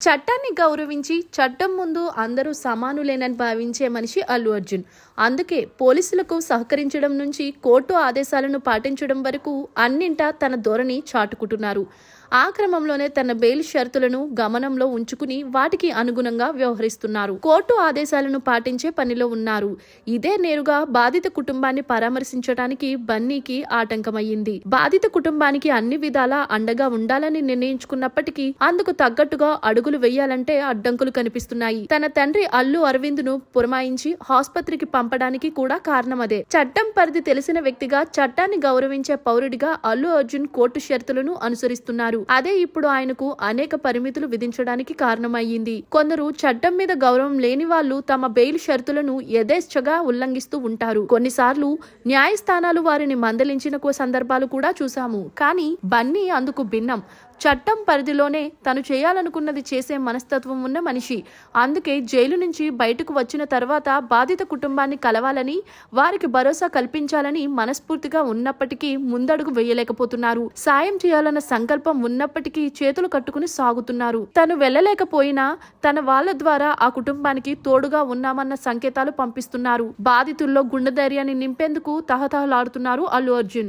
చట్టాన్ని గౌరవించి చట్టం ముందు అందరూ సమానులేనని భావించే మనిషి అల్లు అర్జున్. అందుకే పోలీసులకు సహకరించడం నుంచి కోర్టు ఆదేశాలను పాటించడం వరకు అన్నింటా తన ధోరణి చాటుకుంటున్నారు. ఆ క్రమంలోనే తన బెయిల్ షరతులను గమనంలో ఉంచుకుని వాటికి అనుగుణంగా వ్యవహరిస్తున్నారు. కోర్టు ఆదేశాలను పాటించే పనిలో ఉన్నారు. ఇదే నేరుగా బాధిత కుటుంబాన్ని పరామర్శించడానికి బన్నీకి ఆటంకమయ్యింది. బాధిత కుటుంబానికి అన్ని విధాలా అండగా ఉండాలని నిర్ణయించుకున్నప్పటికీ అందుకు తగ్గట్టుగా అడుగులు వేయాలంటే అడ్డంకులు కనిపిస్తున్నాయి. తన తండ్రి అల్లు అరవింద్ ను పురమాయించి ఆసుపత్రికి పంపడానికి కూడా కారణం అదే. చట్టం పరిధి తెలిసిన వ్యక్తిగా చట్టాన్ని గౌరవించే పౌరుడిగా అల్లు అర్జున్ కోర్టు షరతులను అనుసరిస్తున్నారు. అదే ఇప్పుడు ఆయనకు అనేక పరిమితులు విధించడానికి కారణమయ్యింది. కొందరు చట్టం మీద గౌరవం లేని వాళ్ళు తమ బెయిల్ షరతులను యథేచ్ఛగా ఉల్లంఘిస్తూ ఉంటారు. కొన్నిసార్లు న్యాయస్థానాలు వారిని మందలించిన సందర్భాలు కూడా చూసాము. కానీ బన్నీ అందుకు భిన్నం. చట్టం పరిధిలోనే తను చేయాలనుకున్నది చేసే మనస్తత్వం ఉన్న మనిషి. అందుకే జైలు నుంచి బయటకు వచ్చిన తర్వాత బాధిత కుటుంబాన్ని కలవాలని, వారికి భరోసా కల్పించాలని మనస్ఫూర్తిగా ఉన్నప్పటికీ ముందడుగు వేయలేకపోతున్నారు. సాయం చేయాలన్న సంకల్పం ఉన్నప్పటికీ చేతులు కట్టుకుని సాగుతున్నారు. తను వెళ్ళలేకపోయినా తన వాళ్ళ ద్వారా ఆ కుటుంబానికి తోడుగా ఉన్నామన్న సంకేతాలు పంపిస్తున్నారు. బాధితుల్లో గుండె ధైర్యాన్ని నింపేందుకు తహతహలాడుతున్నారు అల్లు అర్జున్.